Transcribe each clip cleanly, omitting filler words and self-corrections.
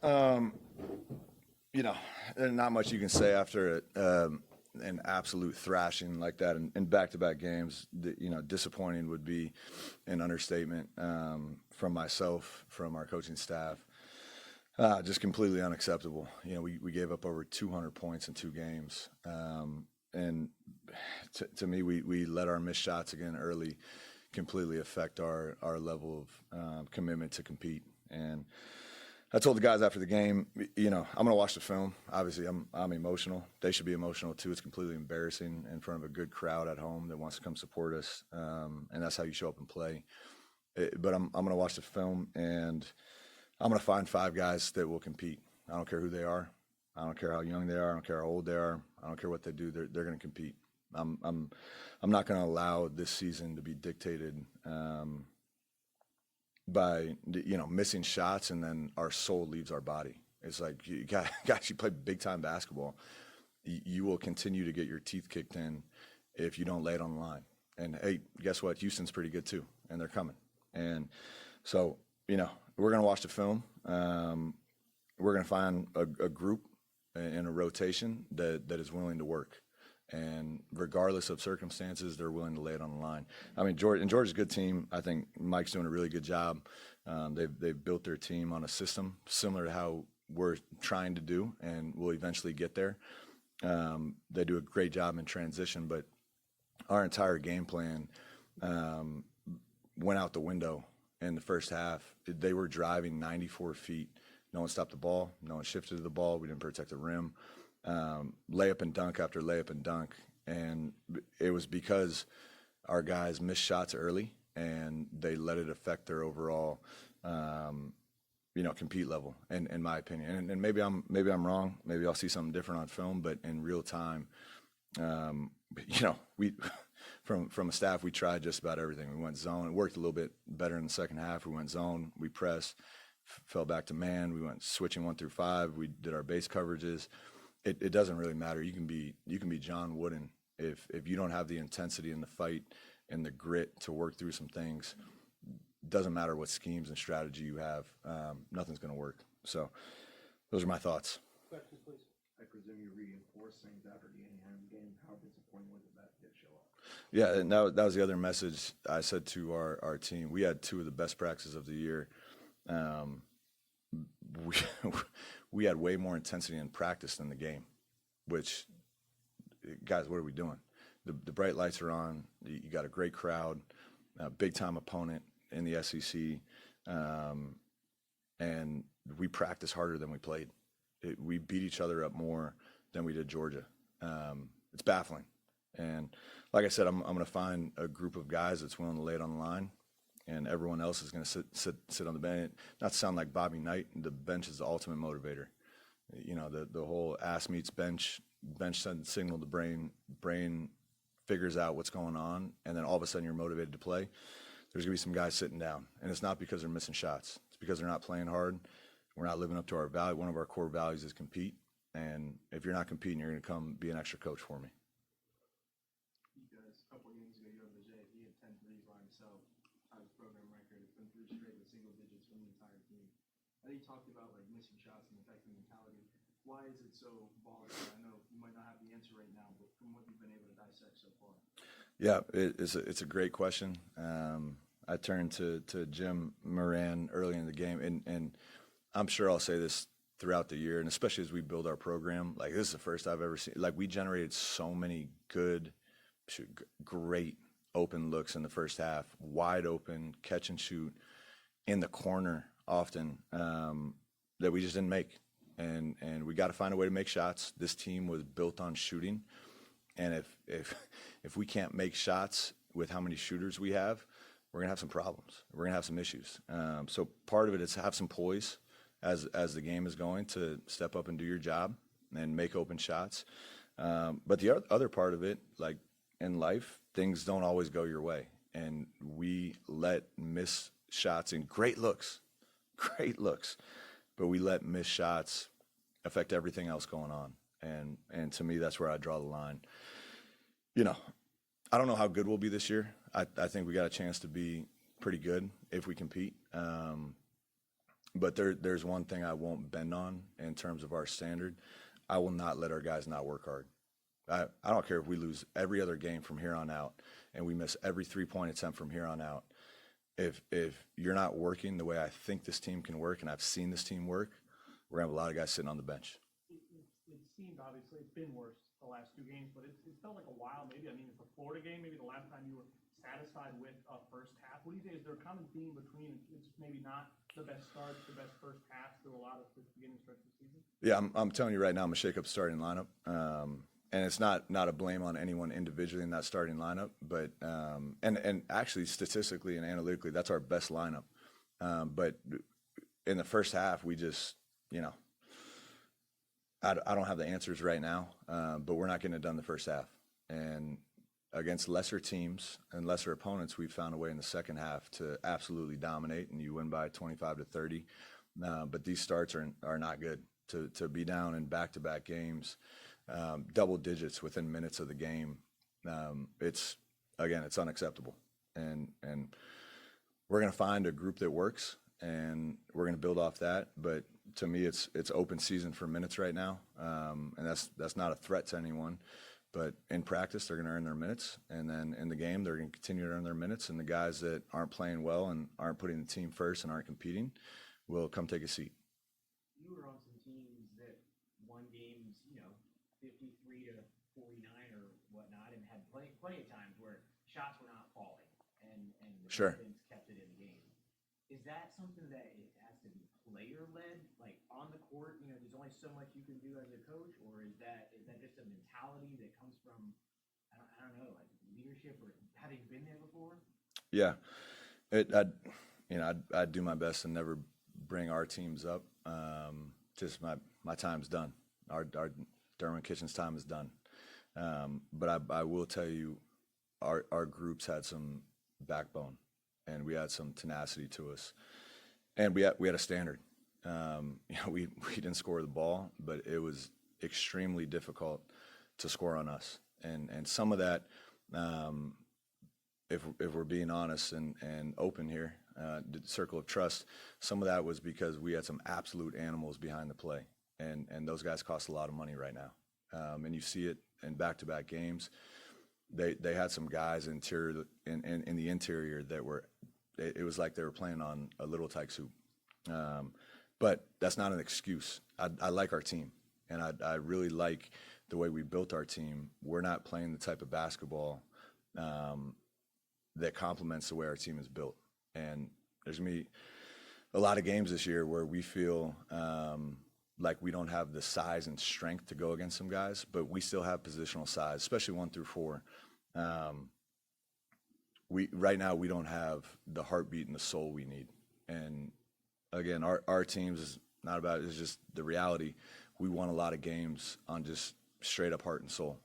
You know, there's not much you can say after an absolute thrashing like that in back-to-back games. Disappointing would be an understatement from myself, from our coaching staff. Just completely unacceptable. We gave up over 200 points in 2 games. And to me, we let our missed shots again early completely affect our level of commitment to compete. And I told the guys after the game, I'm going to watch the film. Obviously, I'm emotional. They should be emotional too. It's completely embarrassing in front of a good crowd at home that wants to come support us, and that's how you show up and play. But I'm going to watch the film, and I'm going to find 5 guys that will compete. I don't care who they are. I don't care how young they are. I don't care how old they are. I don't care what they do. They're going to compete. I'm not going to allow this season to be dictated by missing shots, and then our soul leaves our body. It's like guys, you play big time basketball. You will continue to get your teeth kicked in if you don't lay it on the line. And hey, guess what? Houston's pretty good too, and they're coming. And so we're going to watch the film. We're going to find a group in a rotation that is willing to work. And regardless of circumstances, they're willing to lay it on the line. I mean, Georgia's a good team. I think Mike's doing a really good job. They've built their team on a system similar to how we're trying to do, and we'll eventually get there. They do a great job in transition, but our entire game plan went out the window in the first half. They were driving 94 feet. No one stopped the ball. No one shifted to the ball. We didn't protect the rim. Layup and dunk after layup and dunk. And it was because our guys missed shots early and they let it affect their overall, compete level, in my opinion. And maybe I'm wrong. Maybe I'll see something different on film, but in real time, we, from a staff, we tried just about everything. We went zone. It worked a little bit better in the second half. We went zone. We pressed, fell back to man. We went switching 1 through 5. We did our base coverages. It doesn't really matter. You can be John Wooden if you don't have the intensity in the fight and the grit to work through some things. Doesn't matter what schemes and strategy you have. Nothing's going to work. So those are my thoughts. Questions, please. I presume you're reinforcing after the Anaheim game. How disappointing was it that did show up? Yeah, and that was the other message I said to our team. We had 2 of the best practices of the year. We had way more intensity in practice than the game, which, guys, what are we doing? The bright lights are on. You got a great crowd, a big-time opponent in the SEC, and we practice harder than we played. We beat each other up more than we did Georgia. It's baffling. And like I said, I'm going to find a group of guys that's willing to lay it on the line, and everyone else is going to sit on the bench. Not to sound like Bobby Knight, the bench is the ultimate motivator. The whole ass meets bench sends signal to brain figures out what's going on, and then all of a sudden you're motivated to play. There's going to be some guys sitting down, and it's not because they're missing shots. It's because they're not playing hard. We're not living up to our value. One of our core values is compete, and if you're not competing, you're going to come be an extra coach for me. You guys, a couple of games ago, you have Leger. He had 10 threes by himself. His program record. It's been 3 straight with single digits from the entire team. I think you talked about like missing shots and affecting mentality. Why is it so volatile? I know you might not have the answer right now, but from what you've been able to dissect so far. Yeah, it's a great question. I turned to Jim Moran early in the game, and I'm sure I'll say this throughout the year, and especially as we build our program. Like, this is the first I've ever seen. Like, we generated so many great open looks in the first half, wide open, catch and shoot, in the corner often, that we just didn't make. And we got to find a way to make shots. This team was built on shooting. And if we can't make shots with how many shooters we have, we're going to have some problems. We're going to have some issues. So part of it is have some poise as the game is going, to step up and do your job and make open shots. But the other part of it, like in life, things don't always go your way. And we let miss shots and great looks, but we let missed shots affect everything else going on. And to me, that's where I draw the line. I don't know how good we'll be this year. I think we got a chance to be pretty good if we compete. But there's one thing I won't bend on in terms of our standard. I will not let our guys not work hard. I don't care if we lose every other game from here on out and we miss every 3-point attempt from here on out. If you're not working the way I think this team can work, and I've seen this team work, we're going to have a lot of guys sitting on the bench. It seemed, obviously, it's been worse the last 2 games, but it felt like a while maybe. I mean, it's the Florida game, maybe the last time you were satisfied with a first half. What do you think? Is there a common theme between it's maybe not the best start, the best first half through a lot of the beginning stretch of the season? Yeah, I'm telling you right now, I'm going to shake up the starting lineup. And it's not a blame on anyone individually in that starting lineup, but and actually statistically and analytically, that's our best lineup. But in the first half, we just, I don't have the answers right now, but we're not getting it done the first half. And against lesser teams and lesser opponents, we've found a way in the second half to absolutely dominate, and you win by 25-30. But these starts are not good. To be down in back-to-back games, double digits within minutes of the game, it's unacceptable. And we're going to find a group that works, and we're going to build off that. But to me, it's open season for minutes right now, and that's not a threat to anyone. But in practice, they're going to earn their minutes, and then in the game, they're going to continue to earn their minutes. And the guys that aren't playing well and aren't putting the team first and aren't competing will come take a seat. You were on some teams that won games, 53-49 or whatnot, and had plenty of times where shots were not falling, and the Sure. defense kept it in the game. Is that something that it has to be player-led, like on the court? There's only so much you can do as a coach, or is that just a mentality that comes from I don't know, like leadership or having been there before? Yeah, I'd do my best to never bring our teams up. Just my time's done. Our Derwin Kitchens' time is done. But I will tell you, our groups had some backbone, and we had some tenacity to us, and we had a standard. We didn't score the ball, but it was extremely difficult to score on us, and some of that, if we're being honest and open here, the circle of trust, some of that was because we had some absolute animals behind the play, and those guys cost a lot of money right now, and you see it in back-to-back games. They had some guys in the interior that were, it was like they were playing on a little tyke soup. But that's not an excuse. I like our team, and I really like the way we built our team. We're not playing the type of basketball that complements the way our team is built. And there's going to be a lot of games this year where we feel like we don't have the size and strength to go against some guys, but we still have positional size, especially 1 through 4. Right now we don't have the heartbeat and the soul we need. And again, our teams is not about it, it's just the reality. We won a lot of games on just straight up heart and soul.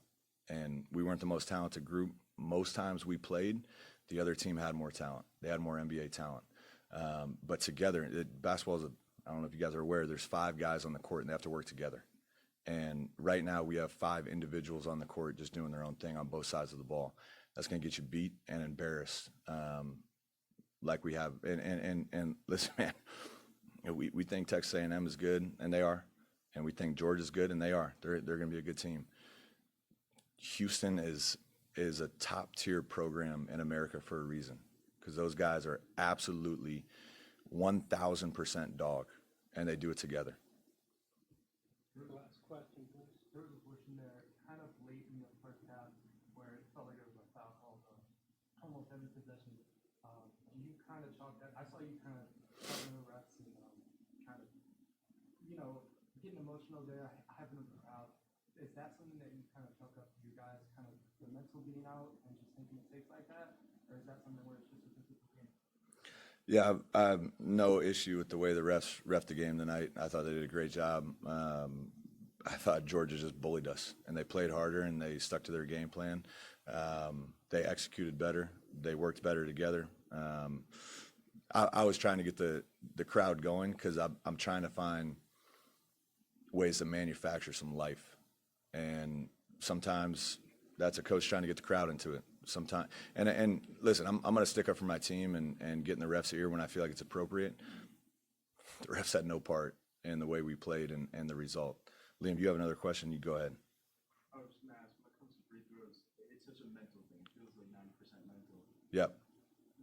And we weren't the most talented group. Most times we played, the other team had more talent. They had more NBA talent. But together, basketball is I don't know if you guys are aware, there's 5 guys on the court and they have to work together. And right now we have 5 individuals on the court just doing their own thing on both sides of the ball. That's going to get you beat and embarrassed, like we have. And listen, man, we think Texas A&M is good, and they are. And we think Georgia's good, and they are. They're going to be a good team. Houston is a top-tier program in America for a reason, because those guys are absolutely 1,000% dog, and they do it together. Last question, please. There was a portion there, kind of late in the first half, where it felt like there was a foul called almost every possession. Do you kind of chalk that? I saw you kind of talking to the refs and kind of, getting emotional there, having a crowd. Is that something that you kind of chalk up to you guys, kind of the mental being out and just making mistakes like that? Or is that something where it's just a physical game? Yeah, I have no issue with the way the refs ref the game tonight. I thought they did a great job. I thought Georgia just bullied us, and they played harder, and they stuck to their game plan. They executed better. They worked better together. I was trying to get the crowd going because I'm trying to find ways to manufacture some life. And sometimes that's a coach trying to get the crowd into it. Sometimes, and listen, I'm going to stick up for my team and get in the ref's ear when I feel like it's appropriate. the refs had no part in the way we played and the result. Liam, do you have another question? You go ahead. I was just gonna ask, when it comes to free throws, it's such a mental thing. It feels like 90% mental. Yep.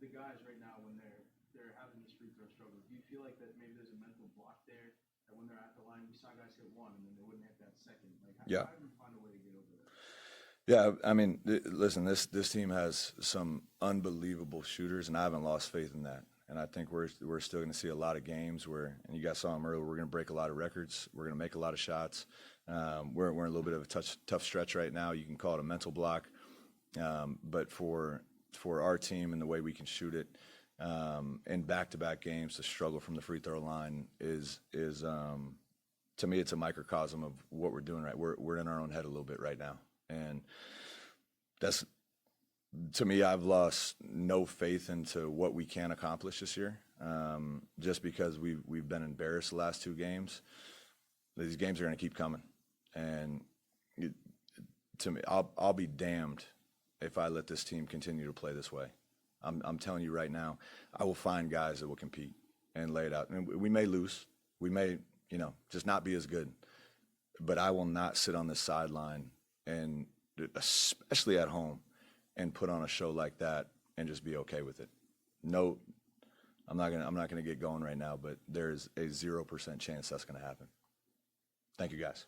The guys right now, when they're having these free throw struggles, do you feel like that maybe there's a mental block there that when they're at the line, we saw guys hit one and then they wouldn't hit that second? Like, Yeah. how do you find a way to get over that? Yeah, I mean, listen, this team has some unbelievable shooters, and I haven't lost faith in that. And I think we're still going to see a lot of games where, and you guys saw them earlier, we're going to break a lot of records. We're going to make a lot of shots. We're in a little bit of a tough stretch right now. You can call it a mental block, but for our team and the way we can shoot it in back-to-back games, to struggle from the free throw line is to me, it's a microcosm of what we're doing. Right, we're in our own head a little bit right now. And that's, to me, I've lost no faith into what we can accomplish this year. Just because we've been embarrassed the last two games. These games are going to keep coming, and to me, I'll be damned if I let this team continue to play this way. I'm telling you right now, I will find guys that will compete and lay it out. And we may lose, we may just not be as good, but I will not sit on the sideline, and especially at home, and put on a show like that and just be okay with it. No, I'm not gonna get going right now, but there's a 0% chance that's gonna happen. Thank you, guys.